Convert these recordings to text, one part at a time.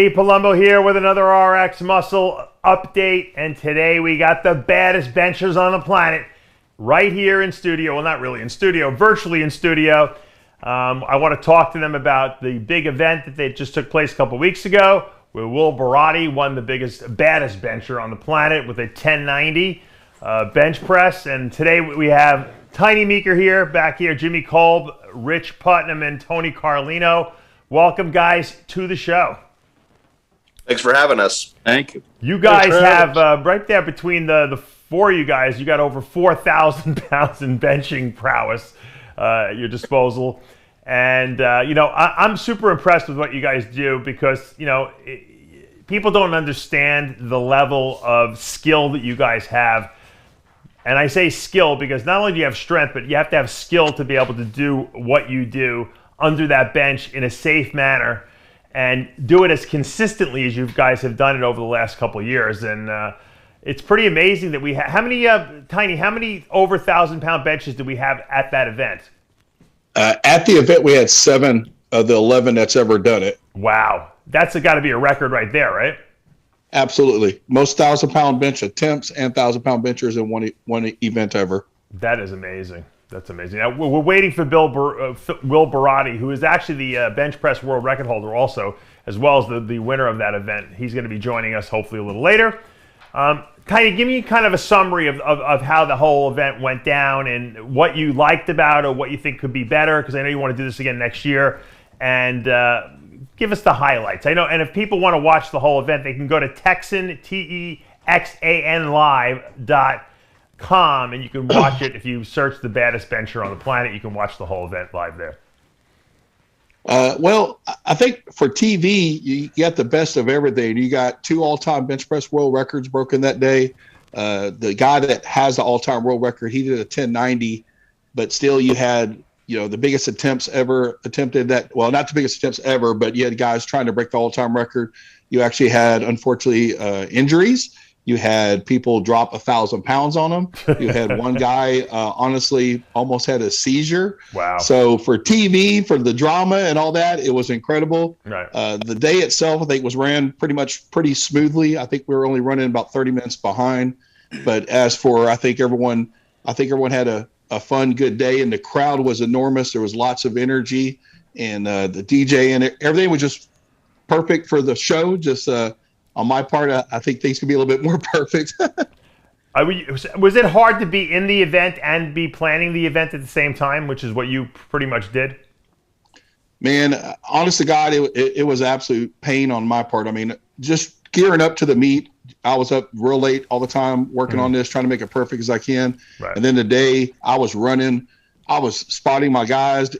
Hey, Palumbo here with another RX Muscle update, and today we got the baddest benchers on the planet right here in studio. Well, not really in studio, virtually in studio. I want to talk to them about the big event that they just took place a couple weeks ago, where Will Barati won the baddest bencher on the planet with a 1090 bench press. And today we have Tiny Meeker here, back here, Jimmy Kolb, Rich Putnam, and Tony Carlino. Welcome, guys, to the show. Thanks for having us. Thank you. You guys have, right there between the four of you guys, you got over 4,000 pounds in benching prowess at your disposal. And, I'm super impressed with what you guys do because, people don't understand the level of skill that you guys have. And I say skill because not only do you have strength, but you have to have skill to be able to do what you do under that bench in a safe manner and do it as consistently as you guys have done it over the last couple of years. And it's pretty amazing that we have. How many, Tiny, how many over 1,000-pound benches did we have at that event? At the event, we had 7 of the 11 that's ever done it. Wow. That's got to be a record right there, right? Absolutely. Most 1,000-pound bench attempts and 1,000-pound benchers in one event ever. That is amazing. That's amazing. Now, we're waiting for Will Barati, who is actually the bench press world record holder also, as well as the winner of that event. He's going to be joining us hopefully a little later. Give me kind of a summary of how the whole event went down and what you liked about it, or what you think could be better, because I know you want to do this again next year. And give us the highlights. I know, and if people want to watch the whole event, they can go to Texan, TEXAN live.com, and you can watch it. If you search the baddest bencher on the planet, you can watch the whole event live there. Well, I think for TV, you get the best of everything. You got 2 all-time bench press world records broken that day. The guy that has the all-time world record, he did a 1090, but still you had, the biggest attempts ever attempted that. Well, not the biggest attempts ever, but you had guys trying to break the all-time record. You actually had, unfortunately, injuries. You had people drop 1,000 pounds on them. You had one guy, honestly, almost had a seizure. Wow. So for TV, for the drama and all that, it was incredible. Right. The day itself, I think, was ran pretty smoothly. I think we were only running about 30 minutes behind. But as for, I think everyone had a fun, good day, and the crowd was enormous. There was lots of energy, and the DJ and everything was just perfect for the show. Just on my part, I think things could be a little bit more perfect. Was it hard to be in the event and be planning the event at the same time, which is what you pretty much did? Man, honest to God, it was absolute pain on my part. I mean, just gearing up to the meet, I was up real late all the time working on this, trying to make it perfect as I can. Right. And then the day I was running, I was spotting my guys.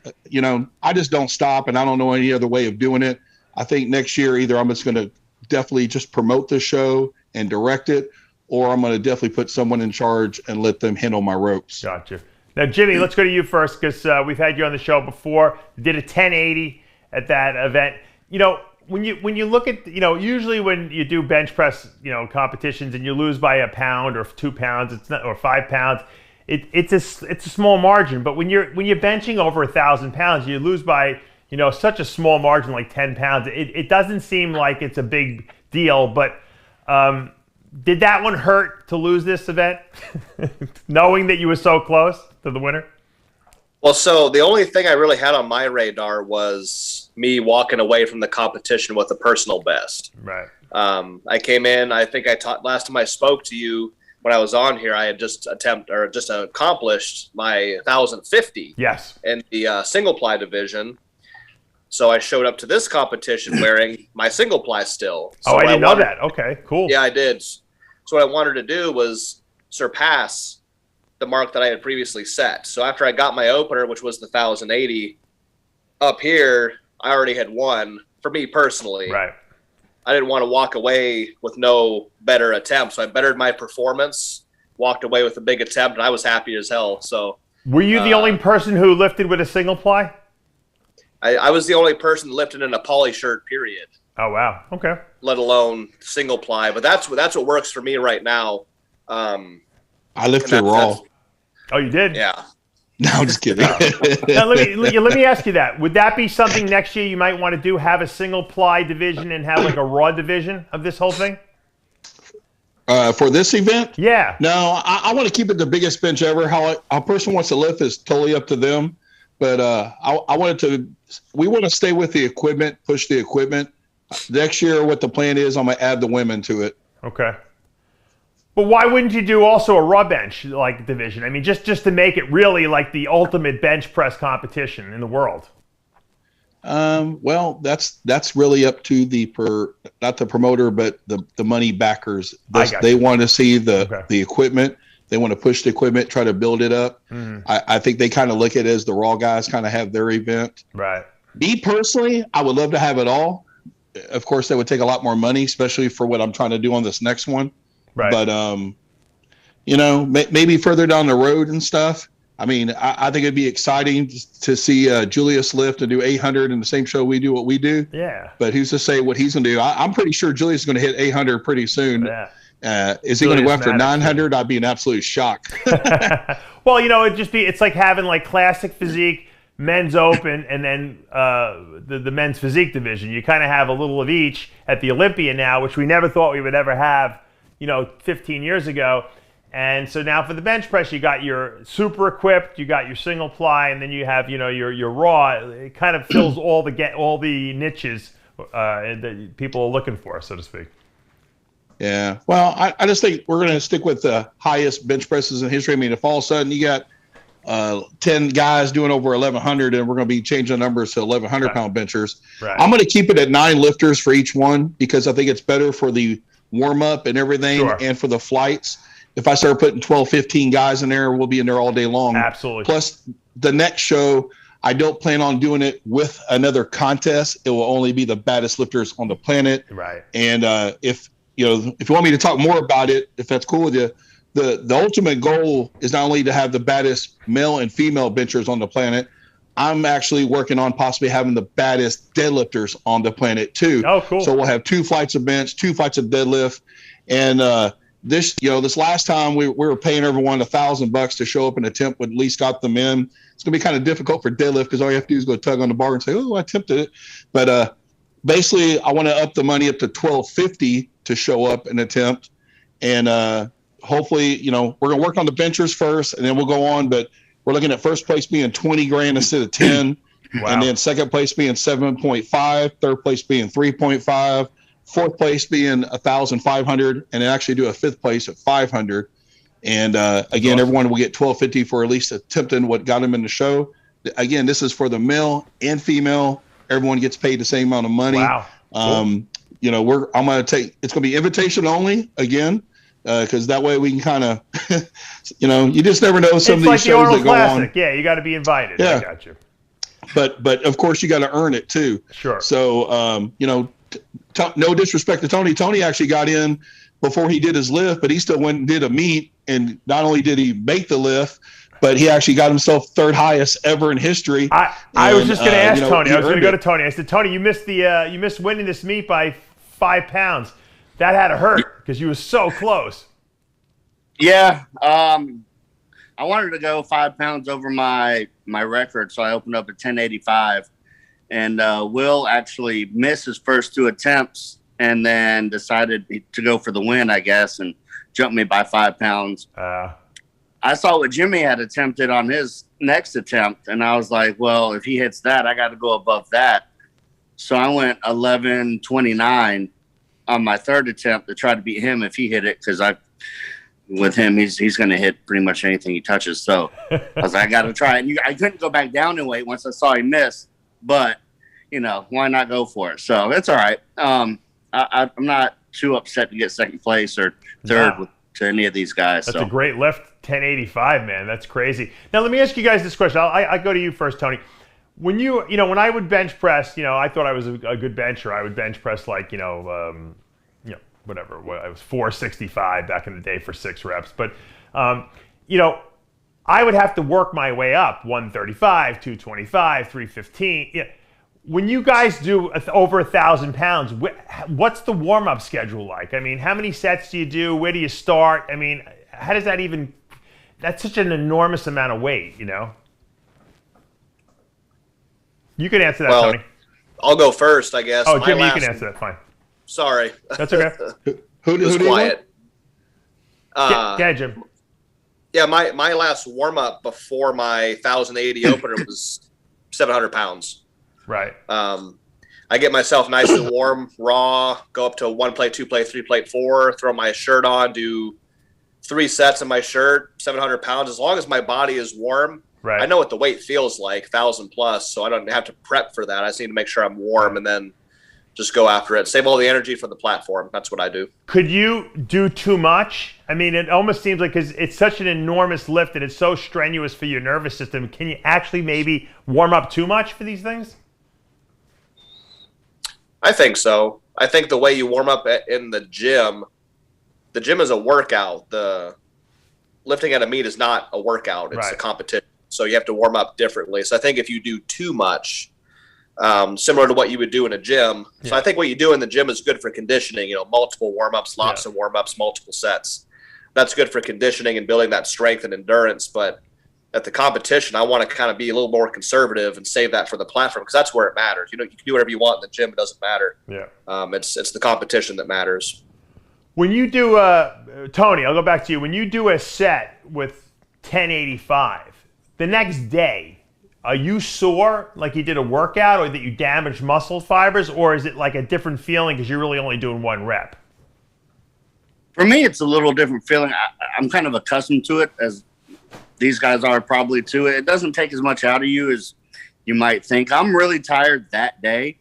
I just don't stop, and I don't know any other way of doing it. I think next year either I'm just going to definitely just promote the show and direct it, or I'm going to definitely put someone in charge and let them handle my ropes. Gotcha. Now, Jimmy, let's go to you first because we've had you on the show before. You did a 1080 at that event. When you look at, usually when you do bench press, competitions and you lose by a pound or 2 pounds, or 5 pounds, it's a small margin. But when you're benching over 1,000 pounds, you lose by such a small margin, like 10 pounds. It doesn't seem like it's a big deal, but did that one hurt to lose this event, knowing that you were so close to the winner? Well, so the only thing I really had on my radar was me walking away from the competition with a personal best. Right. I came in, I think last time I spoke to you when I was on here, I had just accomplished my 1,050. Yes. In the single ply division. So I showed up to this competition wearing my single ply still. So I didn't know that. Okay, cool. Yeah, I did. So what I wanted to do was surpass the mark that I had previously set. So after I got my opener, which was the 1,080, up here, I already had won for me personally. Right. I didn't want to walk away with no better attempt. So I bettered my performance, walked away with a big attempt, and I was happy as hell. So were you the only person who lifted with a single ply? I was the only person lifting in a poly shirt, period. Oh, wow. Okay. Let alone single ply. But that's what works for me right now. I lifted raw. Oh, you did? Yeah. No, I'm just kidding. Now, let me ask you that. Would that be something next year you might want to do? Have a single ply division and have like a raw division of this whole thing? For this event? Yeah. No, I want to keep it the biggest bench ever. How a person wants to lift is totally up to them. But I wanted to. We want to stay with the equipment, push the equipment. Next year, what the plan is, I'm gonna add the women to it. Okay. But why wouldn't you do also a raw bench like division? I mean, just to make it really like the ultimate bench press competition in the world. Well, that's really up to not the promoter, but the money backers. They want to see the equipment. They want to push the equipment, try to build it up. I think they kind of look at it as the raw guys kind of have their event. Right. Me personally, I would love to have it all. Of course, that would take a lot more money, especially for what I'm trying to do on this next one. Right. But, maybe further down the road and stuff. I mean, I think it'd be exciting to see Julius lift and do 800 in the same show we do what we do. Yeah. But who's to say what he's going to do? I'm pretty sure Julius is going to hit 800 pretty soon. Yeah. Is he going to go after 900? I'd be an absolute shock. Well, it's like having like classic physique, men's open, and then the men's physique division. You kind of have a little of each at the Olympia now, which we never thought we would ever have, 15 years ago. And so now for the bench press, you got your super equipped, you got your single ply, and then you have, your raw. It kind of fills all the niches that people are looking for, so to speak. Yeah. Well, I just think we're going to stick with the highest bench presses in history. I mean, if all of a sudden you got 10 guys doing over 1,100 and we're going to be changing numbers to 1,100 pound benchers, I'm going to keep it at 9 lifters for each one because I think it's better for the warm up and everything and for the flights. If I start putting 12, 15 guys in there, we'll be in there all day long. Absolutely. Plus, the next show, I don't plan on doing it with another contest. It will only be the baddest lifters on the planet. Right. And if you want me to talk more about it, if that's cool with you, the ultimate goal is not only to have the baddest male and female benchers on the planet. I'm actually working on possibly having the baddest deadlifters on the planet too. Oh, cool. So we'll have 2 flights of bench, 2 flights of deadlift, and this last time we were paying everyone $1,000 to show up and attempt what at least got them in. It's gonna be kind of difficult for deadlift because all you have to do is go tug on the bar and say, "Oh, I attempted it." But basically, I want to up the money up to $1,250 to show up and attempt, and hopefully, we're gonna work on the benchers first, and then we'll go on. But we're looking at first place being 20 grand instead of 10, and then second place being 7.5, third place being 3.5. Fourth place being 1,500, and then actually do a fifth place at 500. And again, everyone will get $1,250 for at least attempting what got them in the show. Again, this is for the male and female. Everyone gets paid the same amount of money. Wow. I'm going to take. It's going to be invitation only again, because that way we can kind of, you just never know some of these shows that go on. Yeah, you got to be invited. Yeah. I got you. But of course you got to earn it too. Sure. So no disrespect to Tony. Tony actually got in before he did his lift, but he still went and did a meet. And not only did he make the lift, but he actually got himself third highest ever in history. I was just going to ask Tony. I was going to go to it. Tony. I said, Tony, you missed winning this meet by 5 pounds. That had to hurt because you were so close. Yeah. I wanted to go 5 pounds over my record, so I opened up at 1085. And Will actually missed his first 2 attempts and then decided to go for the win, I guess, and jumped me by 5 pounds. I saw what Jimmy had attempted on his next attempt, and I was like, well, if he hits that, I got to go above that. So I went 11:29 on my third attempt to try to beat him if he hit it, because with him, he's going to hit pretty much anything he touches. So I was like, I got to try it. And I couldn't go back down in weight once I saw he missed. But, why not go for it? So it's all right. I'm not too upset to get second place or third to any of these guys. That's a great lift, 1085, man. That's crazy. Now, let me ask you guys this question. I go to you first, Tony. When when I would bench press, I thought I was a good bencher. I would bench press like, whatever. I was 465 back in the day for 6 reps. But, I would have to work my way up, 135, 225, 315. Yeah. When you guys do over 1,000 pounds, what's the warm-up schedule like? I mean, how many sets do you do? Where do you start? I mean, how does that even – that's such an enormous amount of weight, You can answer that, Well, Tony. I'll go first, I guess. Oh, Jimmy, you can answer that. Fine. Sorry. That's okay. Who It was do you want? quiet. Go ahead, Jim. Yeah, my last warm up before my 1,080 opener was 700 pounds. Right. I get myself nice and warm, raw, go up to 1 plate, 2 plate, 3 plate, 4, throw my shirt on, do 3 sets in my shirt, 700 pounds. As long as my body is warm, Right. I know what the weight feels like, 1,000 plus, so I don't have to prep for that. I just need to make sure I'm warm and then just go after it. Save all the energy for the platform. That's what I do. Could you do too much? I mean, it almost seems like, because it's such an enormous lift and it's so strenuous for your nervous system, can you actually maybe warm up too much for these things? I think so. I think the way you warm up in the gym is a workout. The lifting at a meet is not a workout. It's a competition. So you have to warm up differently. So I think if you do too much, similar to what you would do in a gym. Yeah. So I think what you do in the gym is good for conditioning, multiple warm-ups, lots of warm-ups, multiple sets. That's good for conditioning and building that strength and endurance. But at the competition, I want to kind of be a little more conservative and save that for the platform, because that's where it matters. You can do whatever you want in the gym. It doesn't matter. Yeah. It's the competition that matters. When you do, Tony, I'll go back to you. When you do a set with 1085, the next day, are you sore like you did a workout, or that you damaged muscle fibers, or is it like a different feeling because you're really only doing 1 rep? For me, it's a little different feeling. I'm kind of accustomed to it, as these guys are probably too. It doesn't take as much out of you as you might think. I'm really tired that day,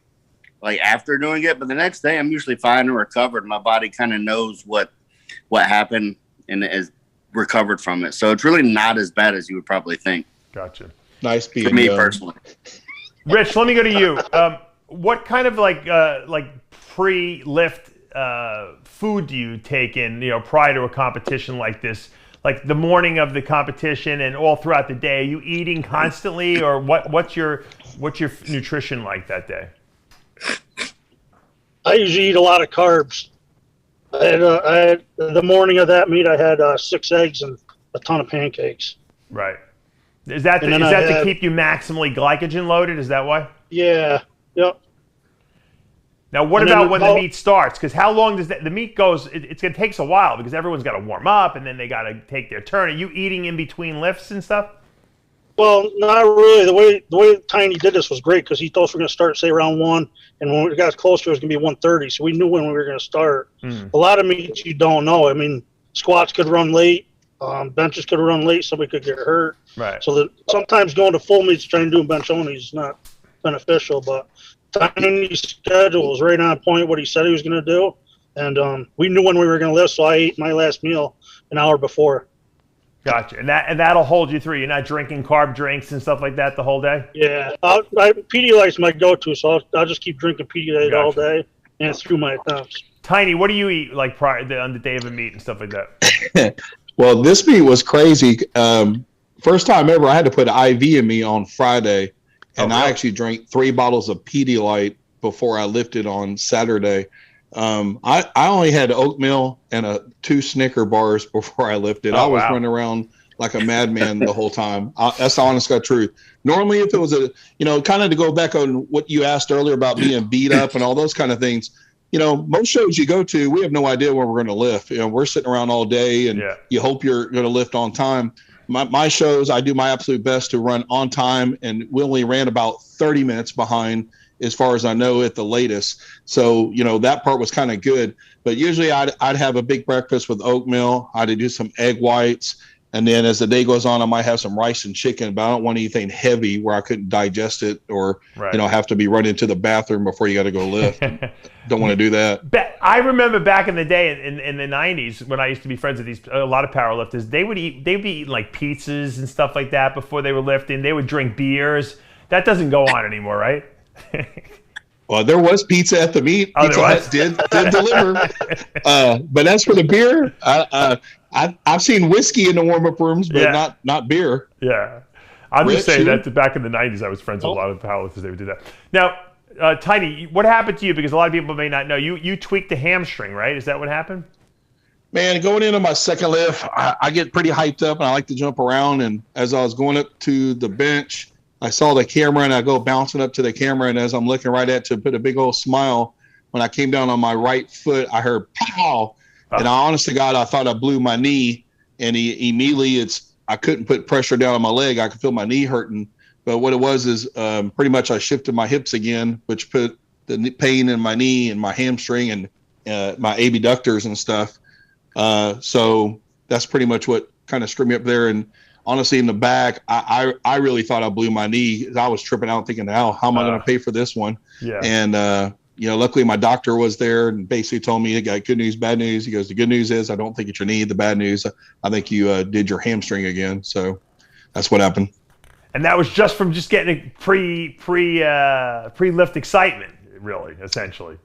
like after doing it, but the next day I'm usually fine and recovered. My body kind of knows what happened and is recovered from it. So it's really not as bad as you would probably think. Gotcha. Nice being for me personally. Rich, let me go to you. What kind of like pre-lift food do you take in, prior to a competition like this? Like the morning of the competition and all throughout the day, are you eating constantly, or what's your nutrition like that day? I usually eat a lot of carbs. I had the morning of that meet, I had 6 eggs and a ton of pancakes. Right. Is that to keep you maximally glycogen loaded? Is that why? Yeah. Yep. Now, what about when the meet starts? Because how long does the meet goes? It takes a while, because everyone's got to warm up and then they got to take their turn. Are you eating in between lifts and stuff? Well, not really. The way Tiny did this was great, because he told us we're going to start, say, round 1, and when we got closer, it was going to be 130. So we knew when we were going to start. A lot of meets you don't know. I mean, squats could run late, benches could run late, somebody could get hurt. Right. So sometimes going to full meets trying to do bench only is not beneficial. But Tiny's schedule was right on point, what he said he was going to do, and we knew when we were going to lift. So I ate my last meal an hour before. Gotcha. And that'll hold you through. You're not drinking carb drinks and stuff like that the whole day? Yeah. Pedialyte's my go-to, so I'll just keep drinking Pedialyte all day and through my attempts. Tiny, what do you eat like on the day of a meet and stuff like that? Well, this meet was crazy. First time ever, I had to put an IV in me on Friday, and I actually drank 3 bottles of Pedialyte before I lifted on Saturday. I only had oatmeal and 2 Snicker bars before I lifted. I was running around like a madman the whole time. That's the honest God truth. Normally, if it was kind of to go back on what you asked earlier about being beat up and all those kind of things, most shows you go to, we have no idea when we're going to lift. We're sitting around all day, and you hope you're going to lift on time. My shows, I do my absolute best to run on time, and we only ran about 30 minutes behind, as far as I know, at the latest. So, that part was kind of good. But usually I'd have a big breakfast with oatmeal. I'd do some egg whites. And then as the day goes on, I might have some rice and chicken, but I don't want anything heavy where I couldn't digest it, or, have to be running to the bathroom before you got to go lift. Don't want to do that. I remember back in the day in the 90s, when I used to be friends with a lot of powerlifters, they'd be eating like pizzas and stuff like that before they were lifting. They would drink beers. That doesn't go on anymore, right? Well, there was pizza at the meet. Pizza Hut did deliver. But as for the beer, I've seen whiskey in the warm-up rooms, but not beer. Yeah. I'm just saying that back in the 90s, I was friends with a lot of powerlifters. They would do that. Now, Tiny, what happened to you? Because a lot of people may not know. You tweaked the hamstring, right? Is that what happened? Man, going into my second lift, I get pretty hyped up, and I like to jump around. And as I was going up to the bench, I saw the camera and I go bouncing up to the camera. And as I'm looking right at to put a big old smile, when I came down on my right foot, I heard pow. And I, honest to God, I thought I blew my knee. And immediately I couldn't put pressure down on my leg. I could feel my knee hurting. But what it was is pretty much I shifted my hips again, which put the pain in my knee and my hamstring and my abductors and stuff. So that's pretty much what kind of screwed me up there. And honestly, in the back, I really thought I blew my knee. I was tripping out thinking, how am I going to pay for this one? Yeah. And, luckily my doctor was there and basically told me, I got good news, bad news. He goes, the good news is I don't think it's your knee. The bad news, I think you did your hamstring again. So that's what happened. And that was just from just getting pre-lift excitement, really, essentially.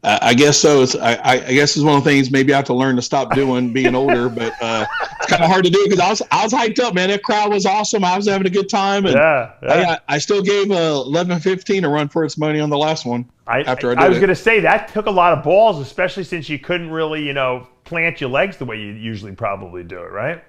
I guess so. I guess it's one of the things maybe I have to learn to stop doing being older, but it's kind of hard to do because I was hyped up, man. That crowd was awesome. I was having a good time. And I still gave 11:15 a run for its money on the last one. I was going to say that took a lot of balls, especially since you couldn't really, plant your legs the way you usually probably do it, right?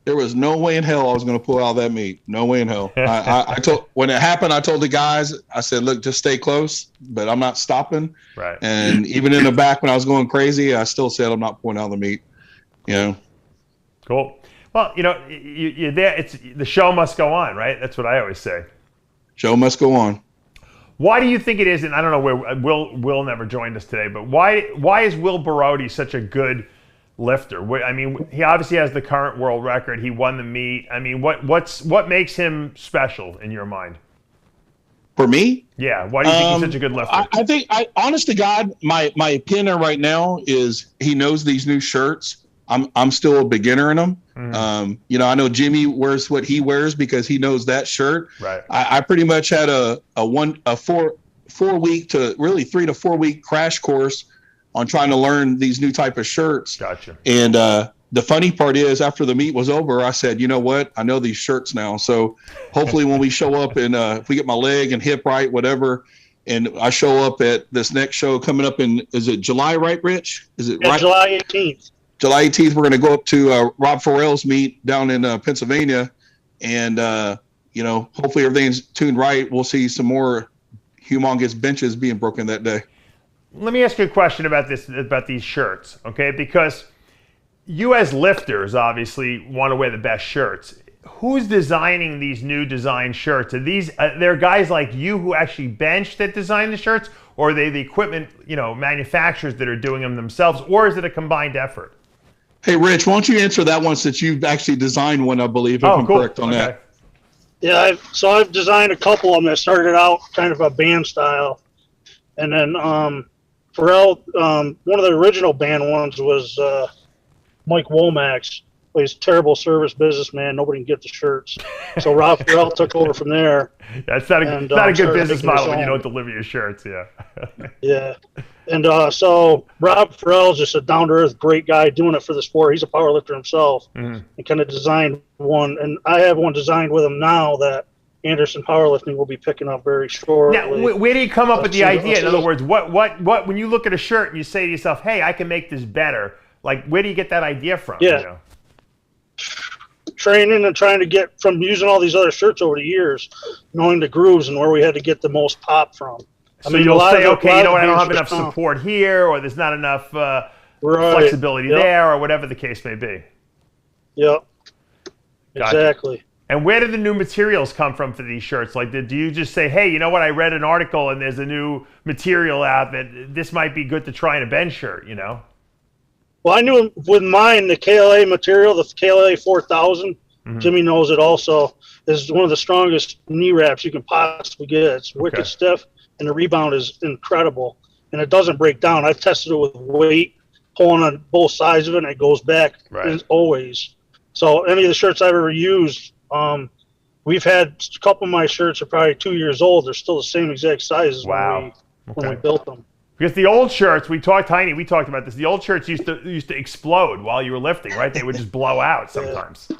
There was no way in hell I was going to pull out that meat. No way in hell. I told when it happened, I told the guys, I said, look, just stay close, but I'm not stopping. Right. And even in the back when I was going crazy, I still said I'm not pulling out the meat. Cool. Well, you're there. The show must go on, right? That's what I always say. Show must go on. Why do you think it is? And I don't know where Will never joined us today, but why is Will Barodi such a good lifter? I mean, he obviously has the current world record. He won the meet. I mean, what makes him special in your mind? For me? Yeah. Why do you think he's such a good lifter? I think, honest to God, my opinion right now is he knows these new shirts. I'm still a beginner in them. Mm-hmm. I know Jimmy wears what he wears because he knows that shirt. Right. I pretty much had a 4 week to really 3 to 4 week crash course on trying to learn these new type of shirts. Gotcha. And the funny part is after the meet was over, I said, you know what? I know these shirts now. So hopefully when we show up and if we get my leg and hip right, whatever, and I show up at this next show coming up is it July, right, Rich? Is it right? July 18th. July 18th, we're going to go up to Rob Farrell's meet down in Pennsylvania. And, hopefully everything's tuned right. We'll see some more humongous benches being broken that day. Let me ask you a question about these shirts, okay? Because you as lifters obviously want to wear the best shirts. Who's designing these new design shirts? Are there guys like you who actually bench that design the shirts, or are they the equipment, manufacturers that are doing them themselves, or is it a combined effort? Hey, Rich, why don't you answer that one since you've actually designed one, I believe, if I'm correct on that. Yeah, I've designed a couple of them that started out kind of a band style, and then Pharrell, one of the original band ones was Mike Womack's. He's a terrible service businessman. Nobody can get the shirts. So Rob Pharrell took over from there. That's not a good business model when you don't deliver your shirts, yeah. Yeah. And so Rob Farrell's just a down-to-earth, great guy doing it for the sport. He's a powerlifter himself and kind of designed one. And I have one designed with him now that Anderson Powerlifting will be picking up very shortly. Now, where do you come up with the idea? In other words, what when you look at a shirt and you say to yourself, hey, I can make this better, like where do you get that idea from? Yeah. Training and trying to get from using all these other shirts over the years, knowing the grooves and where we had to get the most pop from. So you'll say, okay, I don't have enough support here, or there's not enough flexibility there, or whatever the case may be. Yep. Gotcha. Exactly. And where do the new materials come from for these shirts? Like, do you just say, hey, you know what, I read an article and there's a new material out that this might be good to try in a bench shirt, Well, I knew with mine, the KLA material, the KLA 4000, Jimmy knows it also, is one of the strongest knee wraps you can possibly get. It's wicked stiff, and the rebound is incredible. And it doesn't break down. I've tested it with weight, pulling on both sides of it, and it goes back always. So any of the shirts I've ever used, we've had a couple of my shirts are probably 2 years old. They're still the same exact size as when we built them. Because the old shirts, we talked about this. The old shirts used to explode while you were lifting, right? They would just blow out sometimes.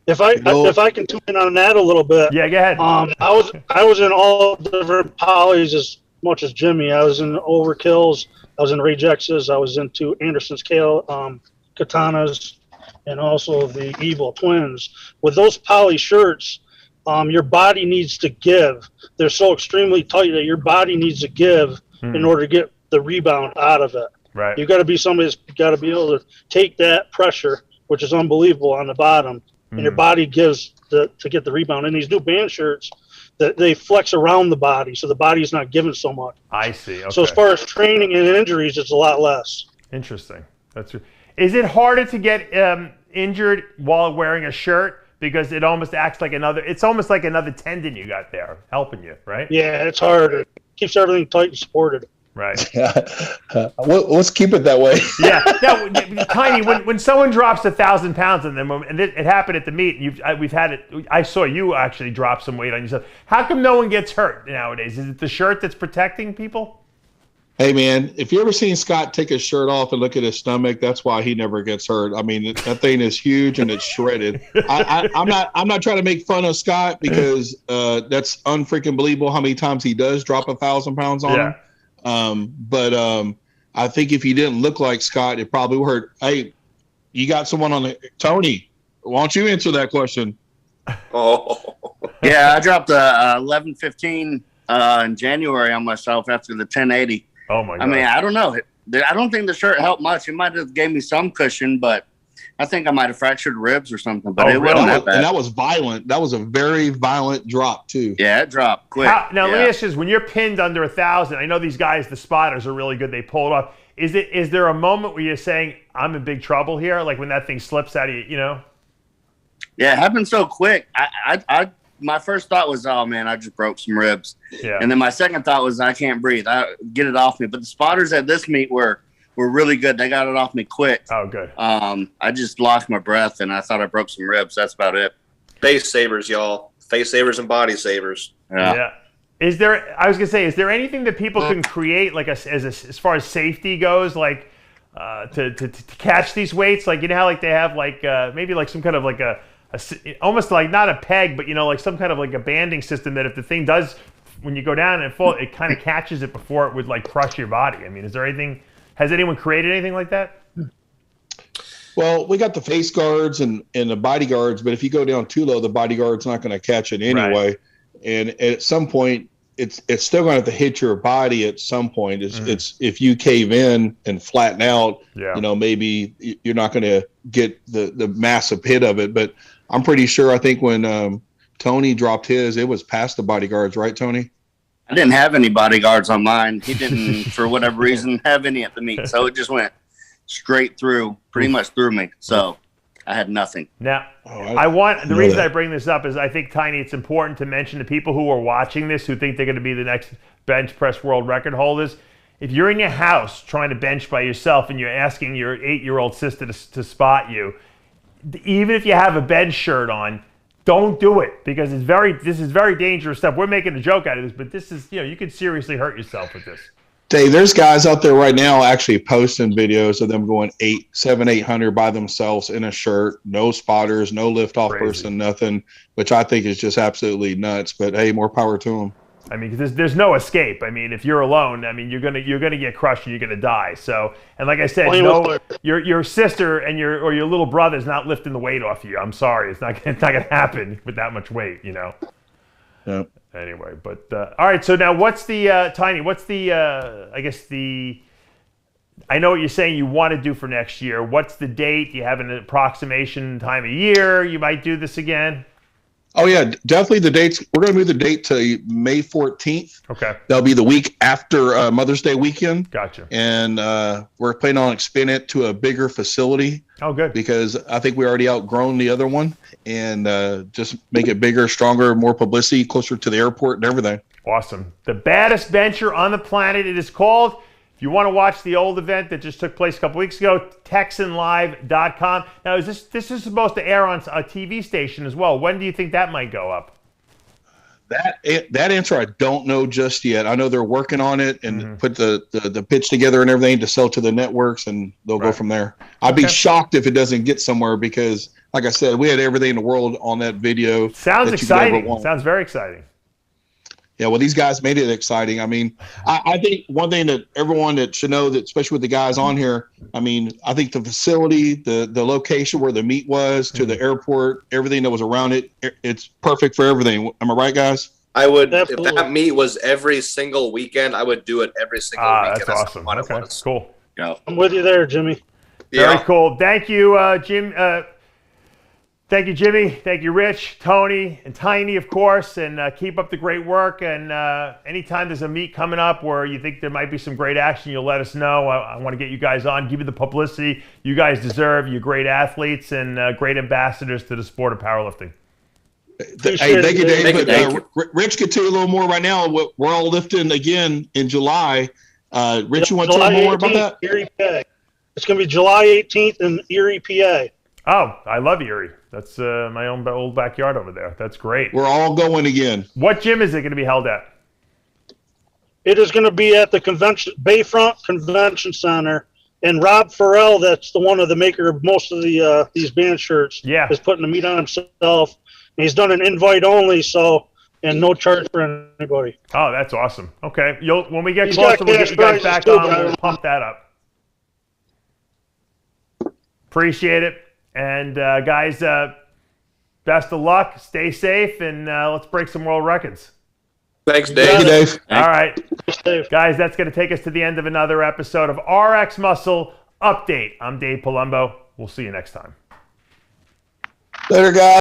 If I can tune in on that a little bit. Yeah, go ahead. I was in all different polys as much as Jimmy. I was in Overkills. I was in Rejexes. I was into Anderson's Katanas, and also the Evil Twins. With those poly shirts, your body needs to give. They're so extremely tight that your body needs to give in order to get the rebound out of it. Right. You've got to be somebody that's got to be able to take that pressure, which is unbelievable on the bottom, and your body gives to get the rebound. And these new band shirts, that they flex around the body, so the body's not giving so much. I see. Okay. So as far as training and injuries, it's a lot less. Interesting. Is it harder to get injured while wearing a shirt because it almost acts like it's almost like another tendon you got there helping you, right? Yeah, it's hard. It keeps everything tight and supported. Right. Let's keep it that way. Yeah. Now, Tiny, when someone drops 1,000 pounds on them, and it happened at the meet, and we've had it. I saw you actually drop some weight on yourself. How come no one gets hurt nowadays? Is it the shirt that's protecting people? Hey man, if you ever seen Scott take his shirt off and look at his stomach, that's why he never gets hurt. I mean, that thing is huge and it's shredded. I'm not trying to make fun of Scott because that's unfreaking believable how many times he does drop 1,000 pounds on him. But I think if you didn't look like Scott, it probably would hurt. Hey, you got someone on the Tony? Why don't you answer that question? Oh, yeah, I dropped 11:15 in January on myself after the 1080. Oh my God! I mean, I don't know. I don't think the shirt helped much. It might have gave me some cushion, but I think I might have fractured ribs or something. But it wasn't that bad. And that was violent. That was a very violent drop too. Yeah, it dropped quick. Now let me ask you this: when you're pinned under 1,000, I know these guys, the spotters, are really good. They pull it off. Is there a moment where you're saying, "I'm in big trouble here"? Like when that thing slips out of you, you know? Yeah, it happened so quick. My first thought was, oh man, I just broke some ribs. Yeah. And then my second thought was, I can't breathe. Get it off me. But the spotters at this meet were really good. They got it off me quick. Oh, good. I just lost my breath and I thought I broke some ribs. That's about it. Face savers, y'all. Face savers and body savers. Yeah. Is there anything that people can create, like as far as safety goes, like to catch these weights? Like, you know how like they have like maybe like some kind of like a almost like not a peg, but you know, like some kind of like a banding system that if the thing does, when you go down and fall, it kind of catches it before it would like crush your body. I mean, has anyone created anything like that? Well, we got the face guards and the body guards, but if you go down too low, the body guard's not going to catch it anyway. Right. And at some point, it's still going to have to hit your body at some point. It's if you cave in and flatten out, you know, maybe you're not going to get the massive hit of it. But I'm pretty sure, I think when Tony dropped his, it was past the bodyguards, right, Tony? I didn't have any bodyguards on mine. He didn't, for whatever reason, have any at the meet. So it just went straight through, pretty much through me. So I had nothing. Now, the reason I bring this up is I think, Tiny, it's important to mention to people who are watching this who think they're going to be the next bench press world record holders. If you're in your house trying to bench by yourself and you're asking your 8-year-old sister to spot you, even if you have a bench shirt on, don't do it because this is very dangerous stuff. We're making a joke out of this, but this is, you know, you could seriously hurt yourself with this. Dave, there's guys out there right now actually posting videos of them going 800 by themselves in a shirt, no spotters, no lift off person, nothing, which I think is just absolutely nuts. But hey, more power to them. I mean, there's no escape. I mean, if you're alone, I mean, you're gonna get crushed and you're gonna die. So, and like I said, your sister and your little brother's not lifting the weight off you. I'm sorry, it's not gonna happen with that much weight, you know. Yeah. Anyway, but all right. So now, what's the Tiny? What's the I guess I know what you're saying you want to do for next year. What's the date? Do you have an approximation time of year you might do this again? Oh, yeah, definitely the dates. We're going to move the date to May 14th. Okay. That'll be the week after Mother's Day weekend. Gotcha. And we're planning on expanding it to a bigger facility. Oh, good. Because I think we already outgrown the other one and just make it bigger, stronger, more publicity, closer to the airport and everything. Awesome. The baddest venture on the planet, it is called. If you want to watch the old event that just took place a couple weeks ago, TexanLive.com. Now, this is supposed to air on a TV station as well. When do you think that might go up? That answer I don't know just yet. I know they're working on it and put the pitch together and everything to sell to the networks, and they'll go from there. I'd be shocked if it doesn't get somewhere because, like I said, we had everything in the world on that video. Sounds exciting. Sounds very exciting. Yeah, well, these guys made it exciting. I mean, I think one thing that everyone that should know, that especially with the guys on here, I mean, I think the facility, the location where the meet was, to the airport, everything that was around it, it's perfect for everything. Am I right, guys? I would, Absolutely. if that meet was every single weekend, I would do it every single weekend. That's awesome. Okay, cool. Yeah. I'm with you there, Jimmy. Very cool. Thank you, Jim. Thank you, Jimmy. Thank you, Rich, Tony, and Tiny, of course. And keep up the great work. And anytime there's a meet coming up where you think there might be some great action, you'll let us know. I want to get you guys on, give you the publicity you guys deserve. You're great athletes and great ambassadors to the sport of powerlifting. Hey, thank you, Dave. But Rich could tell you a little more right now. We're all lifting again in July. Rich, you want to tell me more about that? Erie, PA. It's going to be July 18th in Erie, PA. Oh, I love Erie. That's my own old backyard over there. That's great. We're all going again. What gym is it going to be held at? It is going to be at the Bayfront Convention Center. And Rob Farrell, that's the one of the maker of most of the these band shirts, is putting the meet on himself. And he's done an invite only, and no charge for anybody. Oh, that's awesome. Okay, when we get closer, we'll get you guys back on. We'll pump that up. Appreciate it. And guys, best of luck. Stay safe, and let's break some world records. Thanks, Dave. Thank you, Dave. All right. Guys, that's going to take us to the end of another episode of RX Muscle Update. I'm Dave Palumbo. We'll see you next time. Later, guys.